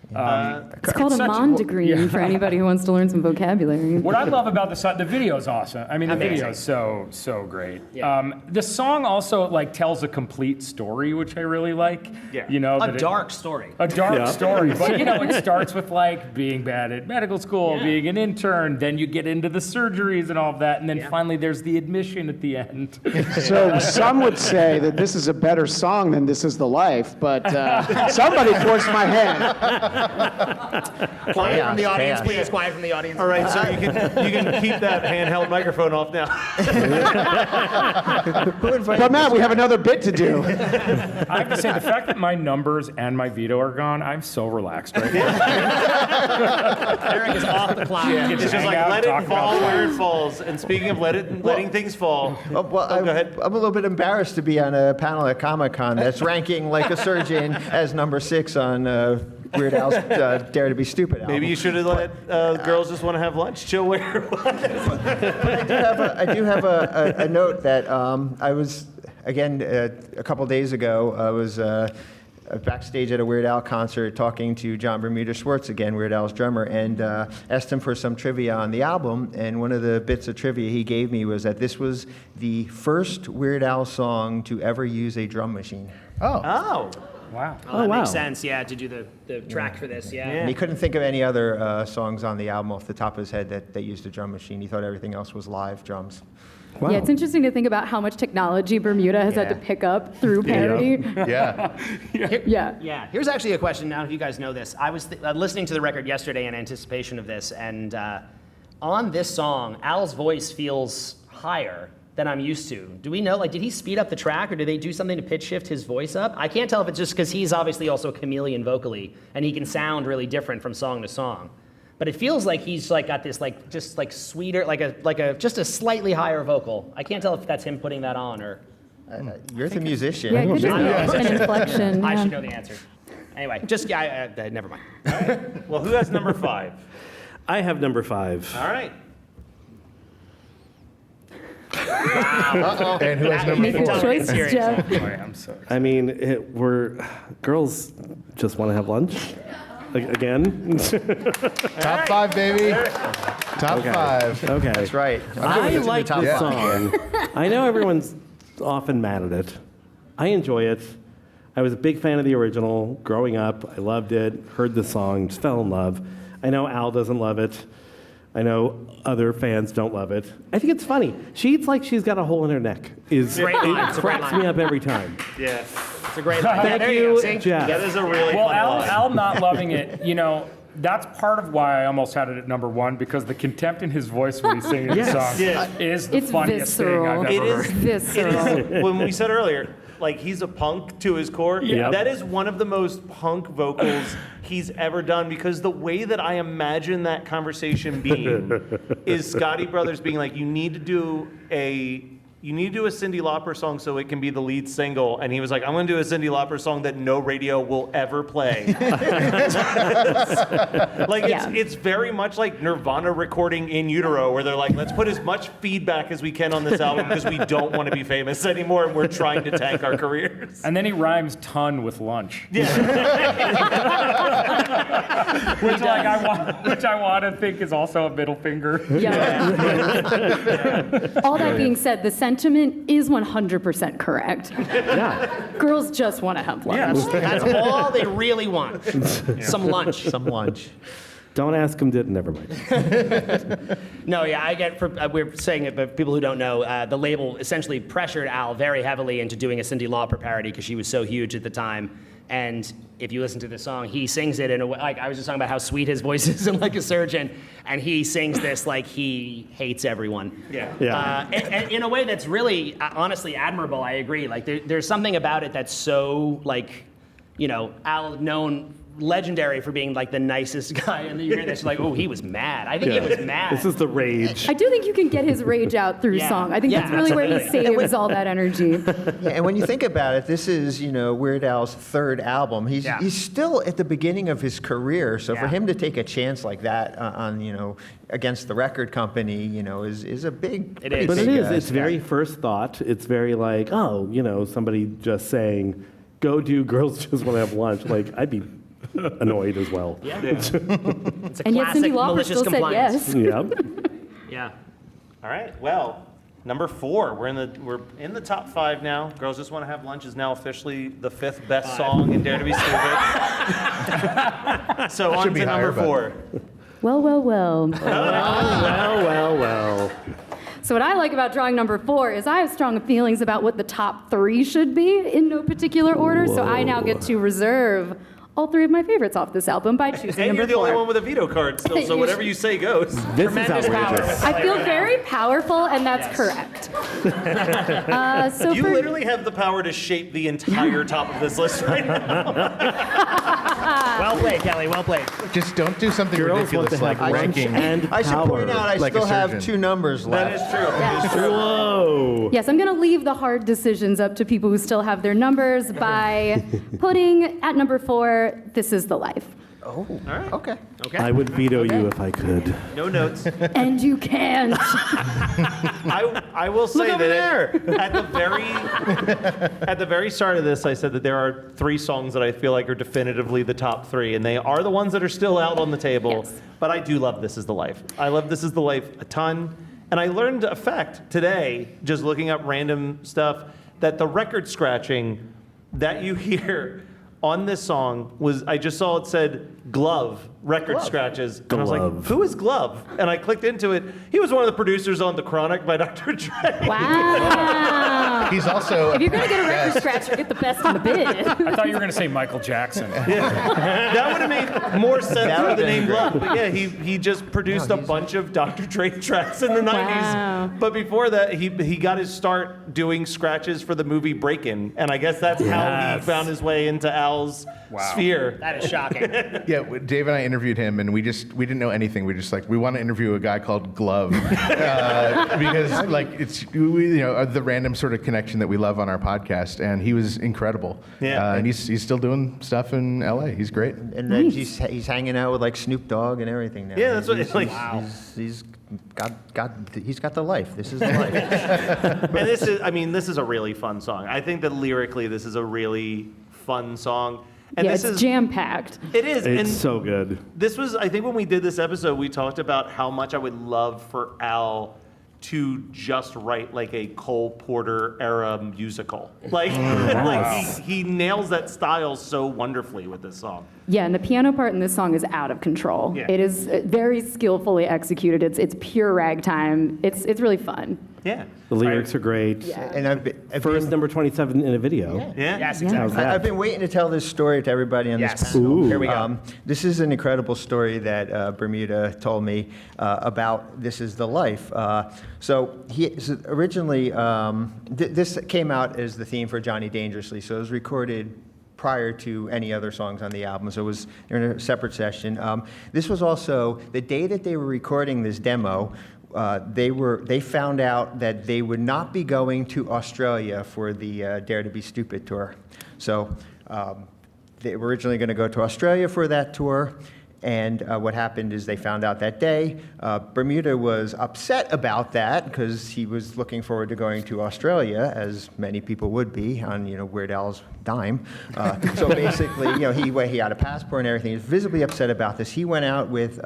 It's called a Mondegreen for anybody who wants to learn some vocabulary. What I love about the video is awesome. I mean, the Amazing. video is so great. Yeah. The song also like tells a complete story, which I really like. Yeah. You know, A dark story. A dark story, but you know, it starts with like being bad at medical school, being an intern, then you get into the surgeries and all of that, and then finally there's the admission at the end. So some would say that this is a better song than This Is the Life, but somebody forced my hand. Quiet from the audience, please. Quiet from the audience. All right, so you can keep that handheld microphone off now. But Matt, we have another bit to do. I have to say, the fact that my numbers and my veto are gone, I'm so relaxed right now. Eric is off the clock. It's just hang like out, let it talk about fall where stuff. it falls. And speaking of letting things fall, Well, go ahead. I'm a little bit embarrassed to be on a panel at Comic-Con that's ranking Like a Surgeon as number 6 on Weird Al's Dare to Be Stupid album. Maybe you should have let Girls Just Want to Have Lunch chill where it was. I do have a note that I was, again, a couple days ago, I was backstage at a Weird Al concert talking to John Bermuda Schwartz, again, Weird Al's drummer, and asked him for some trivia on the album. And one of the bits of trivia he gave me was that this was the first Weird Al song to ever use a drum machine. Oh. Wow. Oh, that makes sense, yeah, to do the track for this, And he couldn't think of any other songs on the album off the top of his head that used a drum machine. He thought everything else was live drums. Wow. Yeah, it's interesting to think about how much technology Bermuda has had to pick up through parody. Yeah. Here's actually a question now, if you guys know this. I was listening to the record yesterday in anticipation of this, and on this song, Al's voice feels higher than I'm used to. Do we know, like, did he speed up the track, or did they do something to pitch shift his voice up? I can't tell if it's just because he's obviously also a chameleon vocally, and he can sound really different from song to song. But it feels like he's like got this like just like sweeter, like a just a slightly higher vocal. I can't tell if that's him putting that on or. You're the musician. Yeah, it could just be an inflection. I yeah. should know the answer. Anyway, just never mind. Well, who has number 5? I have number 5. All right. Wow. And who has number Make 4? a choice, Jeff. I'm so I mean, girls just want to have lunch again. Top 5, baby. Top five. Okay. That's right. I like top this five. song. I know everyone's often mad at it. I enjoy it. I was a big fan of the original growing up. I loved it, heard the song, just fell in love. I know Al doesn't love it. I know other fans don't love it. I think it's funny. She eats like she's got a hole in her neck. Great line. It It's a great cracks line. me up every time. Yeah. It's a great line. Thank there you, go. See? Jeff. That is a really Well, funny line. Al not loving it, that's part of why I almost had it at number one, because the contempt in his voice when he's singing the song is the It's funniest visceral. thing I've ever heard. Visceral. When we said earlier, like he's a punk to his core. Yep. That is one of the most punk vocals he's ever done, because the way that I imagine that conversation being is Scotty Brothers being like, you need to do a Cyndi Lauper song so it can be the lead single. And he was like, I'm going to do a Cyndi Lauper song that no radio will ever play. It's very much like Nirvana recording In Utero, where they're like, let's put as much feedback as we can on this album because we don't want to be famous anymore and we're trying to tank our careers. And then he rhymes ton with lunch. Yeah. which I want to think is also a middle finger. All that being said, the sentiment is 100% correct. Yeah. Girls just want to have lunch. That's all they really want. Some lunch. Some lunch. Don't ask him, never mind. No, yeah, I get, we're saying it, but people who don't know, the label essentially pressured Al very heavily into doing a Cyndi Lauper parody because she was so huge at the time. And if you listen to the song, he sings it in a way, like I was just talking about how sweet his voice is and like a surgeon, and he sings this like he hates everyone. And in a way that's really, honestly admirable, I agree. Like there's something about it that's so like, Al known legendary for being like the nicest guy, and then you hear this like, oh, he was mad. I think he was mad. This is the rage. I do think you can get his rage out through song. I think that's really where he saves all that energy. Yeah, and when you think about it, this is, Weird Al's third album. He's still at the beginning of his career, so for him to take a chance like that on, against the record company, is a big. But it is. It's very first thought. It's very like, somebody just saying, "Go do Girls Just Want to Have Lunch." Like, I'd be annoyed as well. Yeah. It's a And yet classic Cyndi Lauper malicious still compliance. said yes. Yep. Yeah. All right. Well, number 4. We're in the top 5 now. Girls Just Want to Have Lunch is now officially the 5th best song in Dare to Be Stupid. So on to number 4. Well, well, well. Well. So what I like about drawing number 4 is I have strong feelings about what the top 3 should be in no particular order. So I now get to reserve all 3 of my favorites off this album by choosing And number you're the 4. only one with a veto card still, so whatever you say goes. This is outrageous. I feel very powerful, and that's correct. So You for- literally have the power to shape the entire top of this list right now. Well played, Kelly. Well played. Just don't do something Girls want ridiculous to like have lunch ranking. and I should point out I Like a still have surgeon. 2 numbers left. That is true. That is true. Whoa. Yes, I'm going to leave the hard decisions up to people who still have their numbers by putting at number 4, This Is the Life. Oh, all right. Okay. I would veto you if I could. No notes. And you can't. I will say over that at the very start of this, I said that there are 3 songs that I feel like are definitively the top 3, and they are the ones that are still out on the table. Yes. But I do love This Is the Life. I love This Is the Life a ton, and I learned a fact today, just looking up random stuff, that the record scratching that you hear on this song was, I just saw it said Glove record scratches. And I was like, Glove. who is Glove? And I clicked into it. He was one of the producers on The Chronic by Dr. Dre. Wow. He's also. If you're going to get a record scratcher, get the best in the bid. I thought you were going to say Michael Jackson. That would have made more sense That for would've the been name Glove. But yeah, he just produced a bunch of Dr. Dre tracks in the 90s. Wow. But before that, he got his start doing scratches for the movie Breakin'. And I guess that's how he found his way into Al's sphere. That is shocking. Yeah, Dave and I interviewed him, and we didn't know anything. We just we want to interview a guy called Glove because it's the random sort of connection that we love on our podcast, and he was incredible. Yeah, and he's still doing stuff in LA. He's great. And then he's hanging out with like Snoop Dogg and everything now. Yeah, that's what he's, like. he's got the life. This is the life. And this is a really fun song. I think that lyrically, this is a really fun song. And yeah, this it's is jam-packed. It is. It's and so good. This was, I think when we did this episode, we talked about how much I would love for Al to just write like a Cole Porter era musical. Like, he nails that style so wonderfully with this song. Yeah, and the piano part in this song is out of control. Yeah. It is very skillfully executed. It's pure ragtime. It's really fun. Yeah. The lyrics are great. Yeah. And I've First number 27 in a video. Yeah. Yes, How's exactly. that? I've been waiting to tell this story to everybody on Yes. this panel. Ooh. Here we go. This is an incredible story that Bermuda told me about This Is the Life. So originally, this came out as the theme for Johnny Dangerously, so it was recorded prior to any other songs on the album, so it was in a separate session. This was also the day that they were recording this demo. They found out that they would not be going to Australia for the Dare to Be Stupid tour. So they were originally going to go to Australia for that tour. And what happened is they found out that day. Bermuda was upset about that because he was looking forward to going to Australia, as many people would be on Weird Al's dime. So basically, he had a passport and everything. He was visibly upset about this. He went out with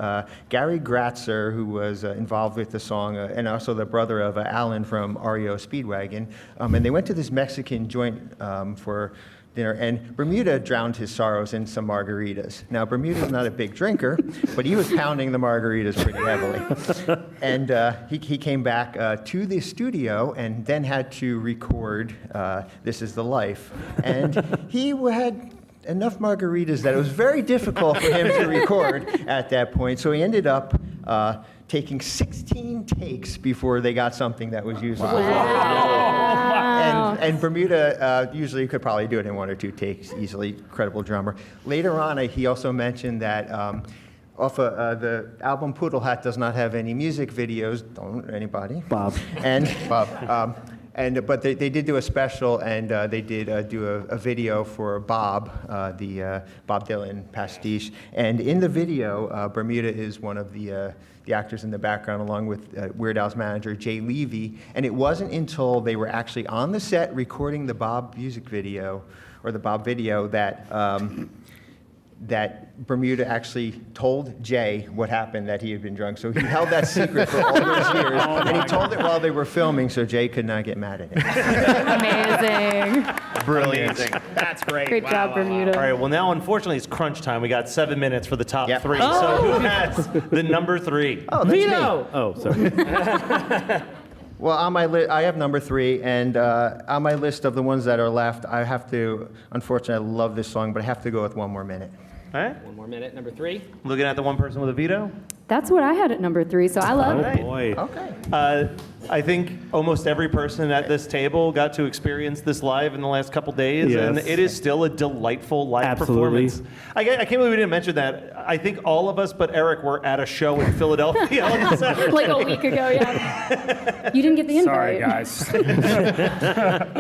Gary Gratzer, who was involved with the song, and also the brother of Alan from REO Speedwagon. And they went to this Mexican joint for dinner, and Bermuda drowned his sorrows in some margaritas. Now, Bermuda's not a big drinker, but he was pounding the margaritas pretty heavily. And he came back to the studio and then had to record This Is the Life. And he had enough margaritas that it was very difficult for him to record at that point. So he ended up taking 16 takes before they got something that was usable. Wow. And Bermuda usually could probably do it in 1 or 2 takes easily. Incredible drummer. Later on, he also mentioned that the album Poodle Hat does not have any music videos. Don't anybody? Bob. And Bob. But they did do a special, and they did do a video for Bob, the Bob Dylan pastiche. And in the video, Bermuda is one of the actors in the background, along with Weird Al's manager, Jay Levy. And it wasn't until they were actually on the set recording the Bob music video, or the Bob video, that Bermuda actually told Jay what happened, that he had been drunk. So he held that secret for all those years, and he told it while they were filming, so Jay could not get mad at him. Amazing. Brilliant. That's great. Great job, Bermuda. All right, well, now, unfortunately, it's crunch time. We got 7 minutes for the top 3. So who has the number 3? Oh, that's Vito! me. Oh, sorry. Well, on my list, I have number 3, and on my list of the ones that are left, I have to, unfortunately, I love this song, but I have to go with One More Minute. All right. 1 more minute, number 3. Looking at the one person with a veto. That's what I had at number 3, so I love Oh, it. boy. Okay. I think almost every person at this table got to experience this live in the last couple days, Yes. and it is still a delightful live Absolutely. performance. I can't believe we didn't mention that. I think all of us but Eric were at a show in Philadelphia on Saturday. Like a week ago, yeah. You didn't get the invite. Sorry, guys.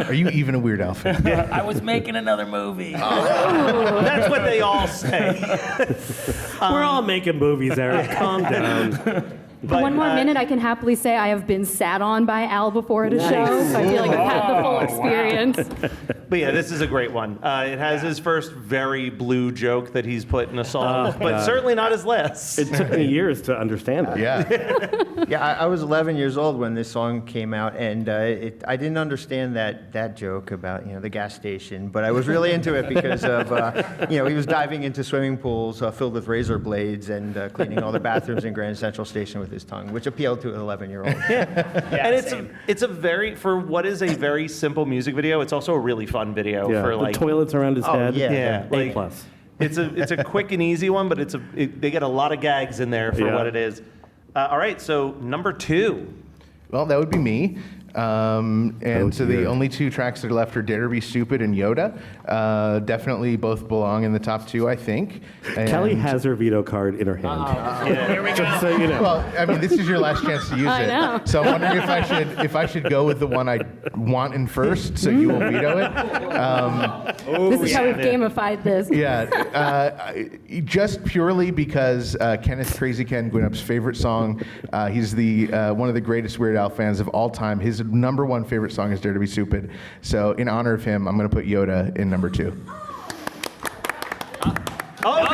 Are you even a Weird Al fan? I was making another movie. That's what they all say. We're all making movies, Eric. Calm down. For 1 more minute, I can happily say I have been sat on by Al before at a show, so I feel like I've had the full experience. But yeah, this is a great one. It has his first very blue joke that he's put in a song, but God. certainly not his last. It took me years to understand it. Yeah. Yeah, I was 11 years old when this song came out, and I didn't understand that joke about the gas station, but I was really into it because of he was diving into swimming pools filled with razor blades and cleaning all the bathrooms in Grand Central Station with his tongue, which appealed to an 11-year-old. And it's a very, for what is a very simple music video, it's also a really fun video Yeah, for the like toilets around his head. yeah, A like, plus. It's a quick and easy one, but they get a lot of gags in there for what it is. All right, so number 2. Well, that would be me. And so the dear. only 2 tracks that are left are Dare to Be Stupid and Yoda. Definitely both belong in the top 2, I think. And Kelly has her veto card in her hand. Here we go. Just so you know. Well, I mean, this is your last chance to use I it. know. So I'm wondering if I should go with the one I want in first, so you will veto it. This is how we've gamified this. Yeah, just purely because Kenneth Crazy Ken Gwinup's favorite song. He's the one of the greatest Weird Al fans of all time. His number 1 favorite song is Dare to Be Stupid. So in honor of him, I'm going to put Yoda in number 2. Oh,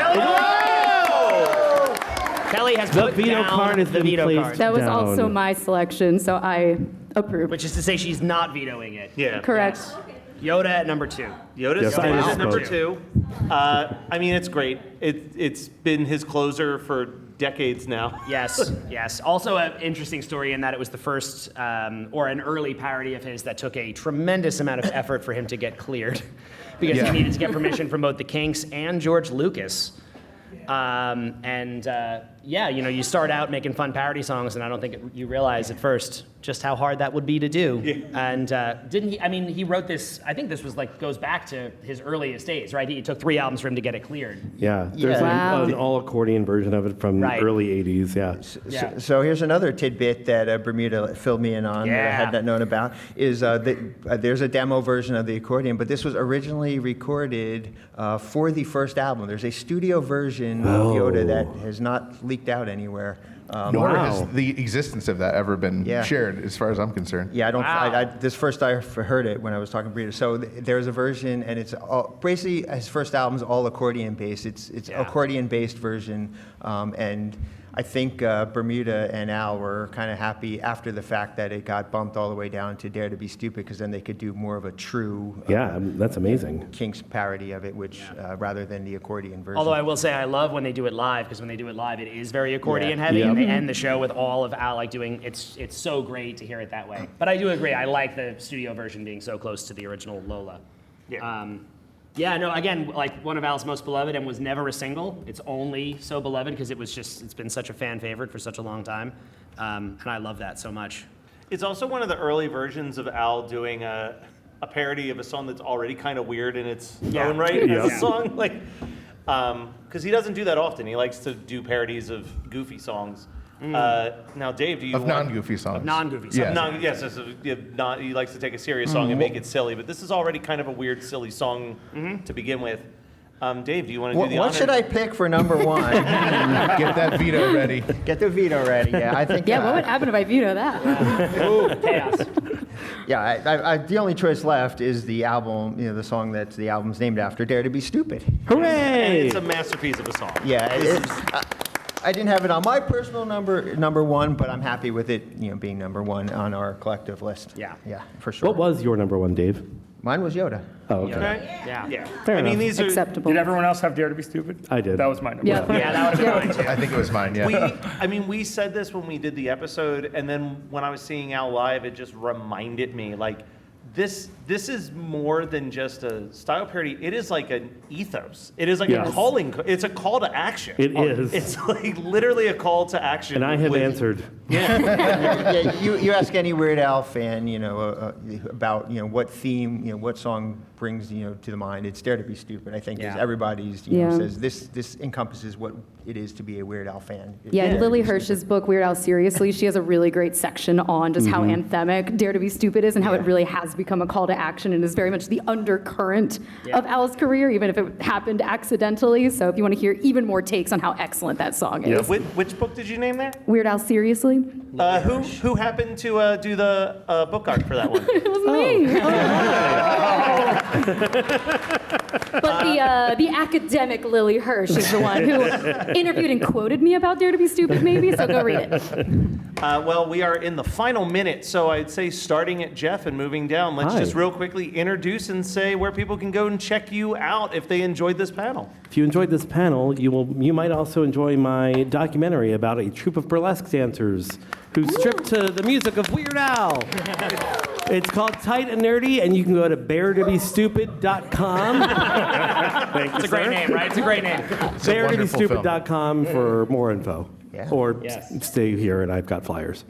Kelly has The put veto down card has the been veto placed card. That was down. also my selection, so I approve. Which is to say she's not vetoing it. Yeah. Correct. Yes. Yoda at number 2. Yoda's Yes, staying I at number spoke. 2. I mean, it's great. It's been his closer for decades now. Yes, yes. Also an interesting story in that it was the first or an early parody of his that took a tremendous amount of effort for him to get cleared because Yeah. he needed to get permission from both the Kinks and George Lucas. Yeah, you know, you start out making fun parody songs, and I don't think you realize at first just how hard that would be to do. Yeah. And didn't he? I mean, he wrote this. I think this was goes back to his earliest days, right? It took 3 albums for him to get it cleared. Yeah, there's Wow. an all accordion version of it from Right. early 80s, yeah. Yeah. So here's another tidbit that Bermuda filled me in on that I Yeah. had not known about, is there's a demo version of the accordion, but this was originally recorded for the first album. There's a studio version of Yoda that has not leaked out anywhere. Nor has the existence of that ever been Yeah. shared, as far as I'm concerned. Yeah, I don't. Wow. This first I heard it when I was talking to Brita. So there's a version, and it's basically his first album's all accordion based. It's accordion based version, and I think Bermuda and Al were kind of happy after the fact that it got bumped all the way down to Dare to Be Stupid, because then they could do more of a true Yeah, that's amazing. Kinks parody of it, which rather than the accordion version. Although I will say I love when they do it live, because when they do it live, it is very accordion heavy, Yeah. and they end the show with all of Al doing. It's so great to hear it that way. But I do agree. I like the studio version being so close to the original Lola. Yeah. Yeah, no, again, one of Al's most beloved, and was never a single. It's only so beloved because it's been such a fan favorite for such a long time. And I love that so much. It's also one of the early versions of Al doing a parody of a song that's already kind of weird in its own right as a song. Because he doesn't do that often. He likes to do parodies of goofy songs. Now, Dave, do you Of non-goofy songs. Non-goofy songs. Yeah. He likes to take a serious song and make it silly, but this is already kind of a weird, silly song to begin with. Dave, do you want to do the What honors? should I pick for number one? Get that veto ready. Get the veto ready. Yeah, I think. Yeah, what would happen if I veto that? Ooh, chaos. Yeah, the only choice left is the album, the song that the album's named after, Dare to Be Stupid. And Hooray! it's a masterpiece of a song. Yeah, I didn't have it on my personal number one, but I'm happy with it, being number one on our collective list. Yeah. Yeah, for sure. What was your number one, Dave? Mine was Yoda. Oh, okay. Okay? Yeah. Fair I mean, enough. these are. Acceptable. Did everyone else have Dare to Be Stupid? I did. That was my number. Yeah. Yeah, that would have been mine too. I think it was mine, yeah. We said this when we did the episode, and then when I was seeing Al live, it just reminded me, this is more than just a style parody. It is like an ethos. It is like Yes. it's a call to action. It is. It's like literally a call to action. And I have with- answered. Yeah, you ask any Weird Al fan, about what theme, what song brings to the mind. It's Dare to Be Stupid. I think is Yeah. everybody's Yeah. says this encompasses what it is to be a Weird Al fan. Yeah, in Dare to Lily Be Hirsch's book, Weird Al Seriously, she has a really great section on just how anthemic Dare to Be Stupid is and how it really has become a call to action and is very much the undercurrent of Al's career, even if it happened accidentally. So if you want to hear even more takes on how excellent that song is. Which book did you name there? Weird Al Seriously? Who happened to do the book art for that one? It was me. But the academic Lily Hirsch is the one who interviewed and quoted me about Dare to Be Stupid, maybe, so go read it. Well, we are in the final minute, so I'd say starting at Jeff and moving down, let's Hi. just real quickly introduce and say where people can go and check you out if they enjoyed this panel. If you enjoyed this panel, you might also enjoy my documentary about a troupe of burlesque dancers who stripped to the music of Weird Al. It's called Tight and Nerdy, and you can go to beartobestupid.com. Thank you, It's a great sir. name, right? It's a great name. Beartobestupid.com for more info. Yeah. Or Yes. stay here, and I've got flyers.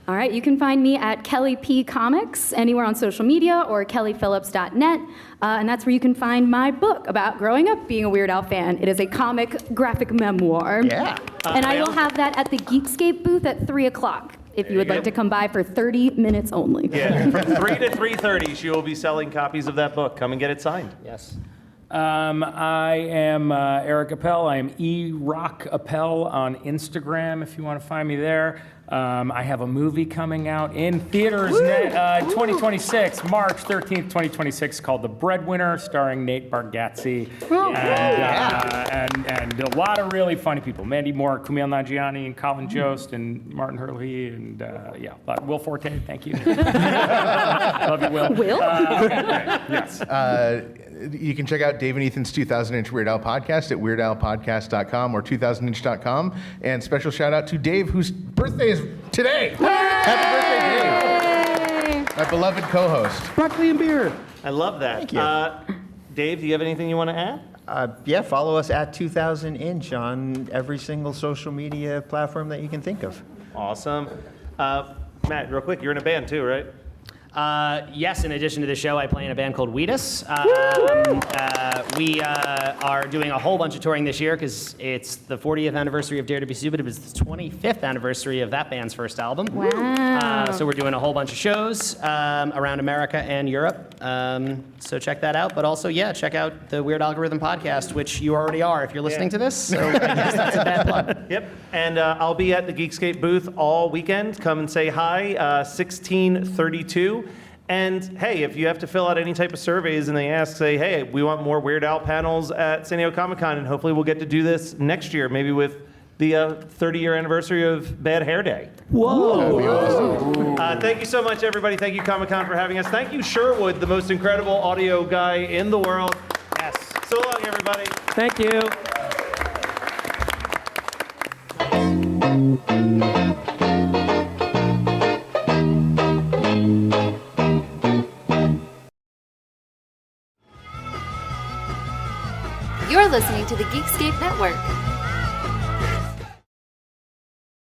All right, you can find me at Kelly P Comics anywhere on social media or kellyphillips.net, and that's where you can find my book about growing up being a Weird Al fan. It is a comic graphic memoir. Yeah. And I will have that at the Geekscape booth at 3 o'clock if you would like to come by for 30 minutes only. Yeah, from 3 to 3:30, she will be selling copies of that book. Come and get it signed. Yes. I am Eric Appel. I am E-Rock Appel on Instagram if you want to find me there. I have a movie coming out in theaters 2026, March 13th, 2026, called The Breadwinner, starring Nate Bargatze and a lot of really funny people. Mandy Moore, Kumail Nanjiani, and Colin Jost, and Martin Hurley, and Will Forte, thank you. Love you, Will. Will? Yes. You can check out Dave and Ethan's 2000-inch Weird Al podcast at weirdalpodcast.com or 2000inch.com. And special shout out to Dave, whose birthday is today. Happy birthday, Dave. My beloved co-host. Broccoli and beer. I love that. Thank you. Dave, do you have anything you want to add? Yeah, follow us at 2000inch on every single social media platform that you can think of. Awesome. Matt, real quick, you're in a band too, right? Yes, in addition to the show, I play in a band called Wheatus. We are doing a whole bunch of touring this year because it's the 40th anniversary of Dare to Be Stupid. It was the 25th anniversary of that band's first album. Wow. So we're doing a whole bunch of shows around America and Europe. So check that out. But also, check out the Weird Algorithm podcast, which you already are if you're listening to this. So I guess that's a bad plug. Yep. And I'll be at the Geekscape booth all weekend. Come and say hi, 1632. And hey, if you have to fill out any type of surveys and they ask, say, hey, we want more Weird Al panels at San Diego Comic-Con, and hopefully we'll get to do this next year, maybe with the 30-year anniversary of Bad Hair Day. Whoa. Thank you so much, everybody. Thank you, Comic-Con, for having us. Thank you, Sherwood, the most incredible audio guy in the world. Yes. So long, everybody. Thank you. You're listening to the Geekscape Network.